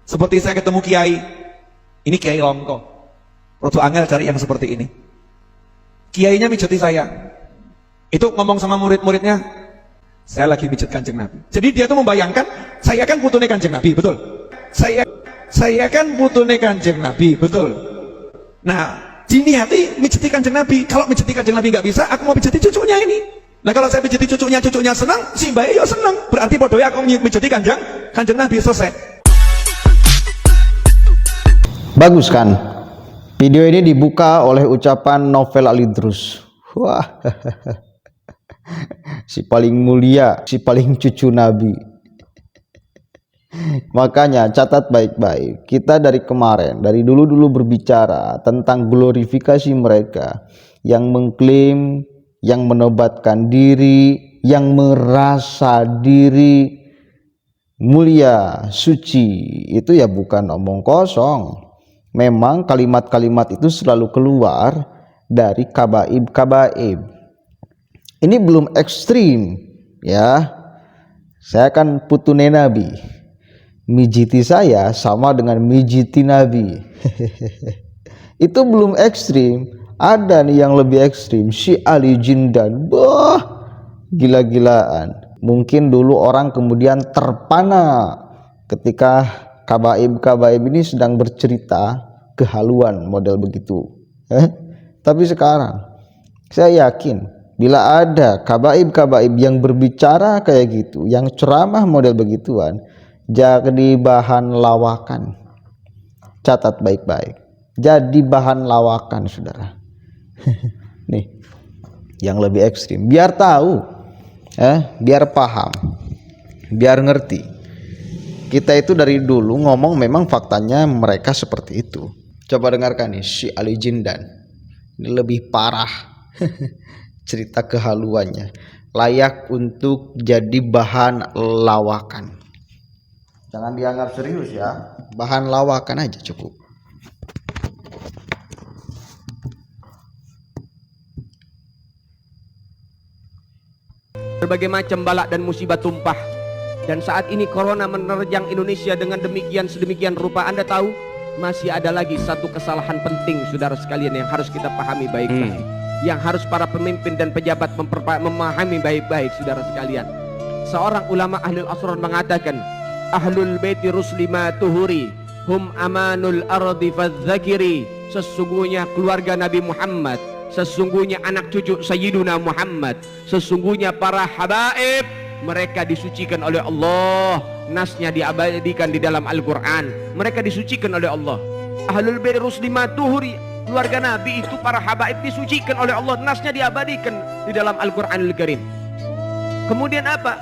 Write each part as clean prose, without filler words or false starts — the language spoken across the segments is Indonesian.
Seperti saya ketemu kiai, ini kiai Longko, Rodo angel cari yang seperti ini. Kiainya mijeti saya, itu ngomong sama murid-muridnya, saya lagi mijet Kanjeng Nabi. Jadi dia tuh membayangkan, saya kan putune Kanjeng Nabi, betul? Saya kan putune Kanjeng Nabi, betul? Nah, diniati mijeti Kanjeng Nabi. Kalau mijeti Kanjeng Nabi nggak bisa, aku mau mijeti cucunya ini. Nah kalau saya mijeti cucunya senang, si mbak yo senang. Berarti bodohnya aku mijeti Kanjeng Nabi, selesai. Bagus kan? Video ini dibuka oleh ucapan Novel Alidrus. Wah, si paling mulia, si paling cucu Nabi. Makanya catat baik-baik. Kita dari kemarin, dari dulu-dulu berbicara tentang glorifikasi mereka yang mengklaim, yang menobatkan diri, yang merasa diri mulia, suci. Itu ya bukan omong kosong. Memang kalimat-kalimat itu selalu keluar dari kabaib. Ini belum ekstrim ya. Saya kan putune Nabi. Mijiti saya sama dengan mijiti Nabi. Itu belum ekstrim. Ada nih yang lebih ekstrim, si Ali Jindan. Wah, gila-gilaan. Mungkin dulu orang kemudian terpana ketika kabaib ini sedang bercerita kehaluan model begitu. Tapi sekarang saya yakin bila ada kabaib yang berbicara kayak gitu, yang ceramah model begituan, jadi bahan lawakan. Catat baik-baik, jadi bahan lawakan, saudara. Nih yang lebih ekstrim, biar tahu, biar paham, biar ngerti. Kita itu dari dulu ngomong memang faktanya mereka seperti itu. Coba dengarkan nih si Ali Jindan. Ini lebih parah. Cerita kehaluannya layak untuk jadi bahan lawakan. Jangan dianggap serius ya. Bahan lawakan aja cukup. Berbagai macam balak dan musibah tumpah. Dan saat ini corona menerjang Indonesia dengan sedemikian rupa. Anda tahu, masih ada lagi satu kesalahan penting, saudara sekalian, yang harus kita pahami baik-baik. Yang harus para pemimpin dan pejabat memahami baik-baik, saudara sekalian. Seorang ulama ahlul asrar mengatakan, Ahlul baiti ruslima tuhuri, hum amanul ardi fadzakiri. Sesungguhnya keluarga Nabi Muhammad, sesungguhnya anak cucu Sayyiduna Muhammad, sesungguhnya para habaib, mereka disucikan oleh Allah. Nasnya diabadikan di dalam Al-Quran. Mereka disucikan oleh Allah. Ahlul bait ruslima tuhuri, keluarga Nabi itu para habaib disucikan oleh Allah. Nasnya diabadikan di dalam Al-Quranul Karim. Kemudian apa?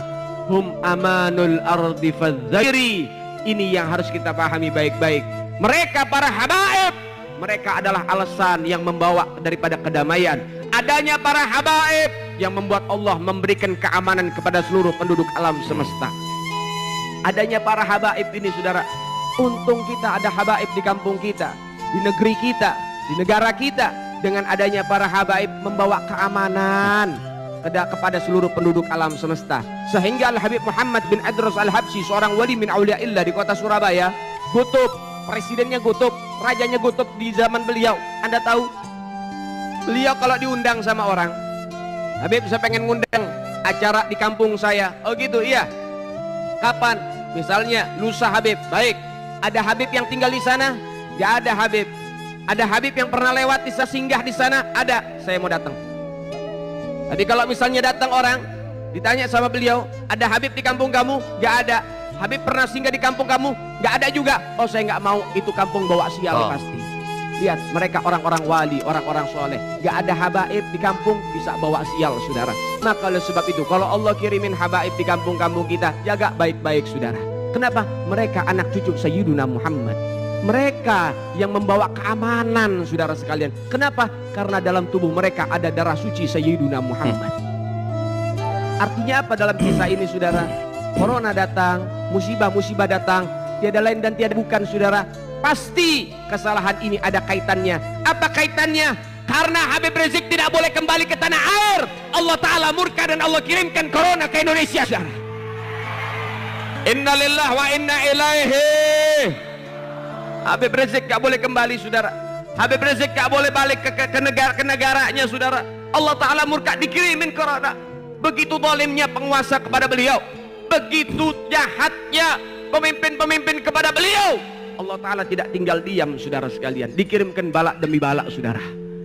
Hum amanul ardi fadzakiri. Ini yang harus kita pahami baik-baik. Mereka para habaib, mereka adalah alasan yang membawa daripada kedamaian. Adanya para habaib yang membuat Allah memberikan keamanan kepada seluruh penduduk alam semesta. Adanya para habaib ini, saudara, untung kita ada habaib di kampung kita, di negeri kita, di negara kita. Dengan adanya para habaib membawa keamanan kepada seluruh penduduk alam semesta. Sehingga Al-Habib Muhammad bin Adras Al-Habsyi, seorang wali min auliaillah di kota Surabaya, Gutub, presidennya Gutub, rajanya Gutub di zaman beliau. Anda tahu, beliau kalau diundang sama orang, Habib, saya pengen ngundang acara di kampung saya. Oh gitu, iya. Kapan? Misalnya lusa Habib. Baik. Ada Habib yang tinggal di sana? Gak ada Habib. Ada Habib yang pernah lewat bisa singgah di sana? Ada. Saya mau datang. Jadi kalau misalnya datang orang, ditanya sama beliau, ada Habib di kampung kamu? Gak ada. Habib pernah singgah di kampung kamu? Gak ada juga. Oh, saya nggak mau, itu kampung bawa sial pasti. Lihat, mereka orang-orang wali, orang-orang soleh. Gak ada habaib di kampung bisa bawa sial, saudara. Maka oleh sebab itu, kalau Allah kirimin habaib di kampung-kampung kita, jaga baik-baik, saudara. Kenapa? Mereka anak cucu Sayyiduna Muhammad. Mereka yang membawa keamanan, saudara sekalian. Kenapa? Karena dalam tubuh mereka ada darah suci Sayyiduna Muhammad. Artinya apa dalam kisah ini, saudara? Corona datang, musibah-musibah datang, tiada lain dan tiada bukan, saudara. Pasti kesalahan ini ada kaitannya. Apa kaitannya? Karena Habib Rizik tidak boleh kembali ke tanah air. Allah Ta'ala murka dan Allah kirimkan corona ke Indonesia, saudara. Innalillah wa inna ilaihi Habib Rizik gak boleh kembali, saudara. Habib Rizik gak boleh balik ke negaranya, saudara. Allah Ta'ala murka, dikirimin corona. Begitu zalimnya penguasa kepada beliau, begitu jahatnya pemimpin-pemimpin kepada beliau, Allah Ta'ala tidak tinggal diam, saudara sekalian. Dikirimkan balak demi balak, saudara.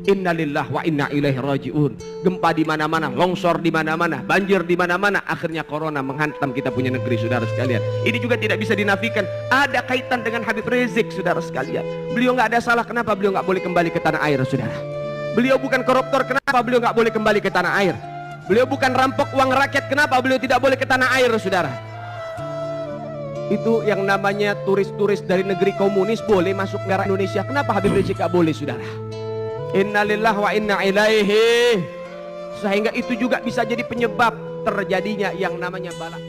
Innalillah wa inna ilaihi raji'un. Gempa di mana-mana, longsor di mana-mana, banjir di mana-mana, akhirnya corona menghantam kita punya negeri, saudara sekalian. Ini juga tidak bisa dinafikan ada kaitan dengan Habib Rizik, saudara sekalian. Beliau nggak ada salah, kenapa beliau nggak boleh kembali ke tanah air, saudara? Beliau bukan koruptor, kenapa beliau nggak boleh kembali ke tanah air? Beliau bukan rampok uang rakyat, kenapa beliau tidak boleh ke tanah air, saudara? Itu yang namanya turis-turis dari negeri komunis boleh masuk negara Indonesia, kenapa Habib Rizik nggak boleh, saudara? Innalillah wa inna ilaihi. Sehingga itu juga bisa jadi penyebab terjadinya yang namanya balak.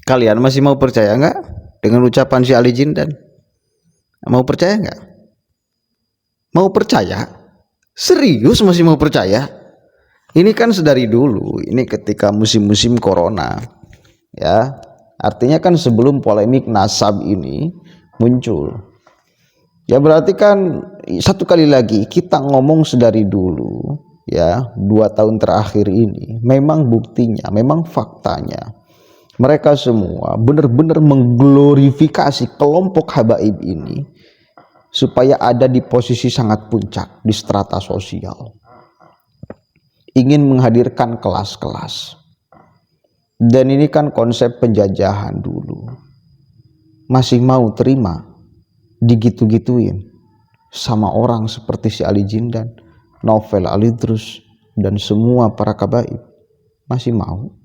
Kalian masih mau percaya nggak dengan ucapan si Ali Jindan? Mau percaya nggak? Mau percaya? Serius masih mau percaya? Ini kan sedari dulu, ini ketika musim-musim corona, ya. Artinya kan sebelum polemik nasab ini muncul. Ya berarti kan satu kali lagi kita ngomong sedari dulu, ya, 2 tahun terakhir ini memang buktinya, memang faktanya mereka semua benar-benar mengglorifikasi kelompok habaib ini supaya ada di posisi sangat puncak di strata sosial, ingin menghadirkan kelas-kelas. Dan ini kan konsep penjajahan dulu, masih mau terima digitu-gituin sama orang seperti si Ali Jindan, Novel Alidrus, dan semua para kabaib? Masih mau?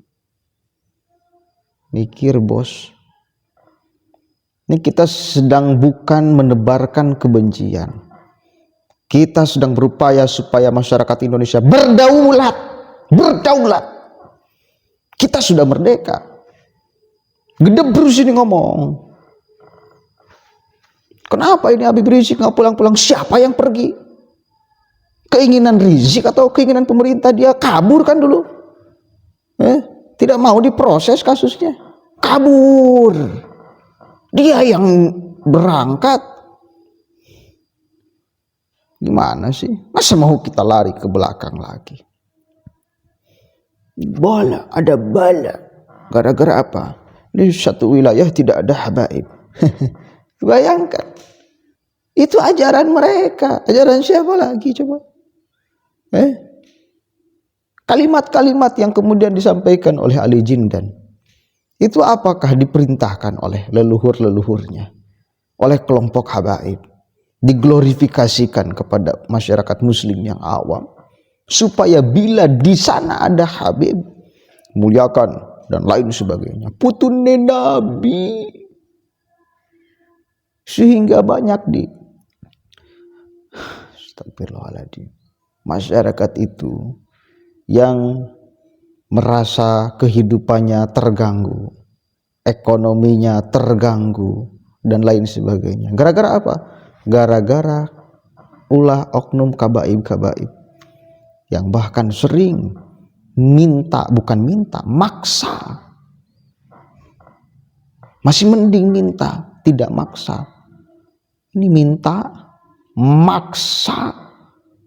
Mikir, bos. Ini kita sedang bukan menebarkan kebencian, kita sedang berupaya supaya masyarakat Indonesia berdaulat. Kita sudah merdeka. Gedebrus ini ngomong. Kenapa ini Habib Rizik nggak pulang-pulang? Siapa yang pergi? Keinginan Rizik atau keinginan pemerintah? Dia kabur kan dulu, tidak mau diproses kasusnya, kabur. Dia yang berangkat. Gimana sih? Masa mau kita lari ke belakang lagi? Ada bala. Gara-gara apa? Di satu wilayah tidak ada habaib. Bayangkan, itu ajaran mereka. Ajaran siapa lagi coba? Kalimat-kalimat yang kemudian disampaikan oleh Ali Jindan, itu apakah diperintahkan oleh leluhur-leluhurnya, oleh kelompok habaib, diglorifikasikan kepada masyarakat muslim yang awam, supaya bila di sana ada habib, muliakan dan lain sebagainya, putune Nabi. Sehingga banyak astagfirullahaladzim, masyarakat itu yang merasa kehidupannya terganggu, ekonominya terganggu, dan lain sebagainya. Gara-gara apa? Gara-gara ulah oknum kabaib-kabaib yang bahkan sering maksa. Masih mending minta, tidak maksa. Ini minta, maksa,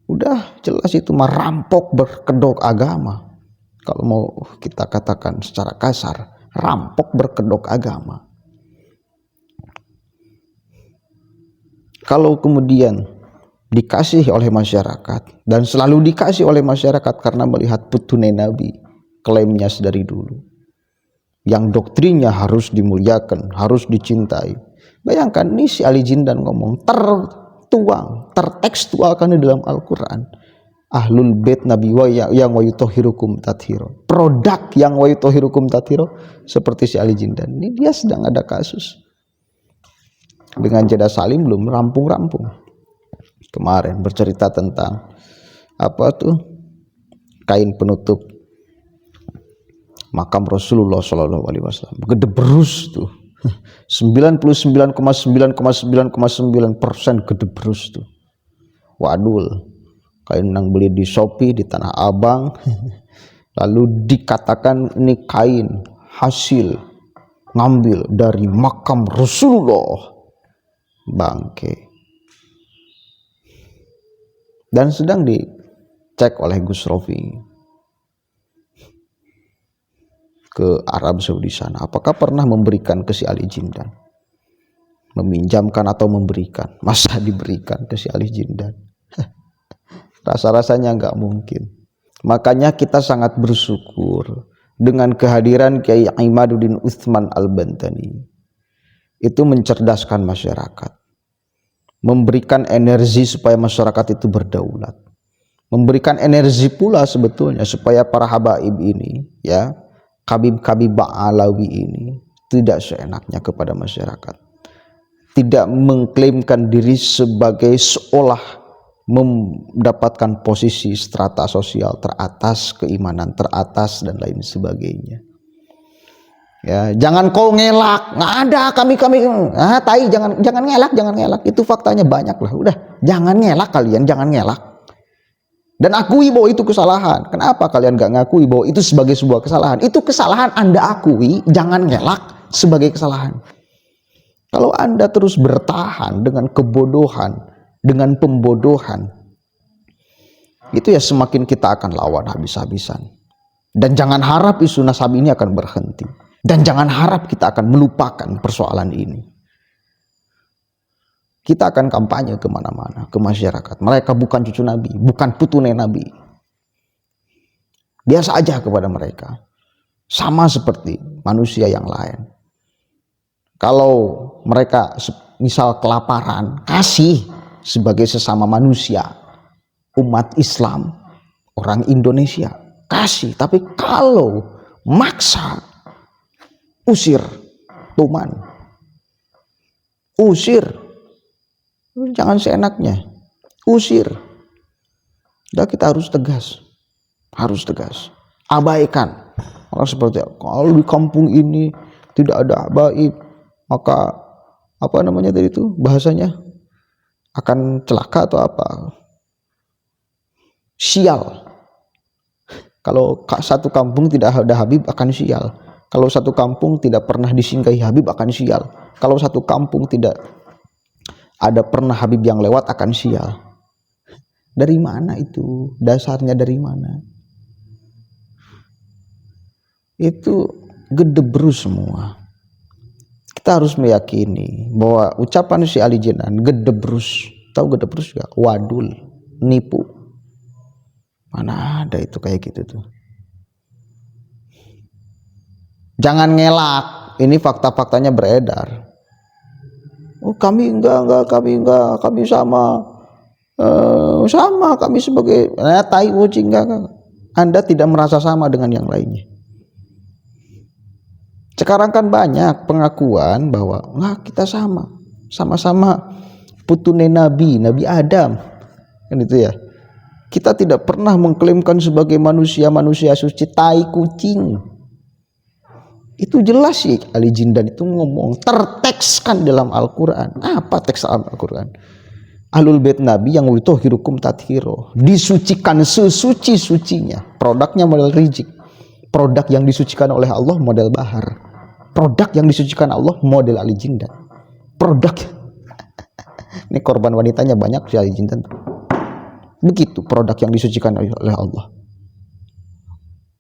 udah jelas itu merampok berkedok agama. Kalau mau kita katakan secara kasar, rampok berkedok agama. Kalau kemudian dikasih oleh masyarakat, dan selalu dikasih oleh masyarakat karena melihat putune Nabi, klaimnya dari dulu, yang doktrinnya harus dimuliakan, harus dicintai. Bayangkan nih si Ali Jindan ngomong, tertekstualkan di dalam Al-Quran, Ahlul Bait Nabi yang wayutohirukum tathiro, produk yang wayutohirukum tathiro, seperti si Ali Jindan. Ini dia sedang ada kasus dengan Jeda Salim belum rampung-rampung. Kemarin bercerita tentang kain penutup makam Rasulullah SAW, gedebrus tuh, 99,9,9,9% gedebrus tuh. Wadul, kain yang beli di Shopee di Tanah Abang, lalu dikatakan ini kain hasil ngambil dari makam Rasulullah. Bangke. Dan sedang dicek oleh Gus Rofi ke Arab Saudi sana, apakah pernah memberikan ke si Ali Jindan, meminjamkan atau memberikan. Masa diberikan ke si Ali Jindan? Rasa-rasanya nggak mungkin. Makanya kita sangat bersyukur dengan kehadiran Kiai Imaduddin Utsman Al-Bantani. Itu mencerdaskan masyarakat, memberikan energi supaya masyarakat itu berdaulat, memberikan energi pula sebetulnya supaya para habaib ini, ya, kabib-kabib Ba'alawi ini tidak seenaknya kepada masyarakat, tidak mengklaimkan diri sebagai seolah mendapatkan posisi strata sosial teratas, keimanan teratas dan lain sebagainya. Ya, jangan kau ngelak, nggak ada kami tai, jangan ngelak, itu faktanya banyak lah. Udah, jangan ngelak kalian, jangan ngelak. Dan akui bahwa itu kesalahan. Kenapa kalian nggak ngakui bahwa itu sebagai sebuah kesalahan? Itu kesalahan, Anda akui, jangan ngelak sebagai kesalahan. Kalau Anda terus bertahan dengan kebodohan, dengan pembodohan, itu ya semakin kita akan lawan habis-habisan. Dan jangan harap isu nasab ini akan berhenti. Dan jangan harap kita akan melupakan persoalan ini. Kita akan kampanye kemana-mana, ke masyarakat. Mereka bukan cucu Nabi, bukan putune Nabi. Biasa aja kepada mereka. Sama seperti manusia yang lain. Kalau mereka misal kelaparan, kasih sebagai sesama manusia, umat Islam, orang Indonesia, kasih. Tapi kalau maksa, usir, tuman, usir, jangan seenaknya, usir. Dan kita harus tegas, abaikan. Orang seperti kalau di kampung ini tidak ada habaib, maka apa namanya tadi itu bahasanya akan celaka atau apa? Sial. Kalau satu kampung tidak ada habib akan sial. Kalau satu kampung tidak pernah disinggahi habib akan sial. Kalau satu kampung tidak ada pernah habib yang lewat akan sial. Dari mana itu? Dasarnya dari mana? Itu gedebrus semua. Kita harus meyakini bahwa ucapan si Ali Jinan gedebrus. Tahu gedebrus gak? Wadul, nipu. Mana ada itu kayak gitu tuh. Jangan ngelak, ini fakta-faktanya beredar. Oh kami enggak, kami sama, kami sebagai tai kucing enggak. Anda tidak merasa sama dengan yang lainnya. Sekarang kan banyak pengakuan bahwa kita sama-sama putune Nabi Adam, kan itu ya. Kita tidak pernah mengklaimkan sebagai manusia suci, tai kucing. Itu jelas sih Ali Jindan itu ngomong, tertekskan dalam Al-Quran. Apa teks Al-Quran? Ahlul Bait Nabi yang witohirukum tathiro, disucikan sesuci-sucinya. Produknya model rijik. Produk yang disucikan oleh Allah model Bahar. Produk yang disucikan Allah model Ali Jindan. Produk ini korban wanitanya banyak si Ali Jindan. Begitu produk yang disucikan oleh Allah.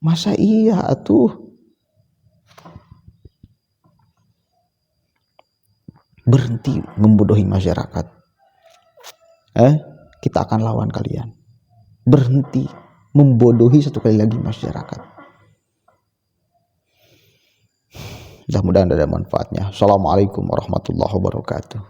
Masa iya atuh? Berhenti membodohi masyarakat. Kita akan lawan kalian. Berhenti membodohi satu kali lagi masyarakat. Mudah-mudahan ada manfaatnya. Assalamualaikum warahmatullahi wabarakatuh.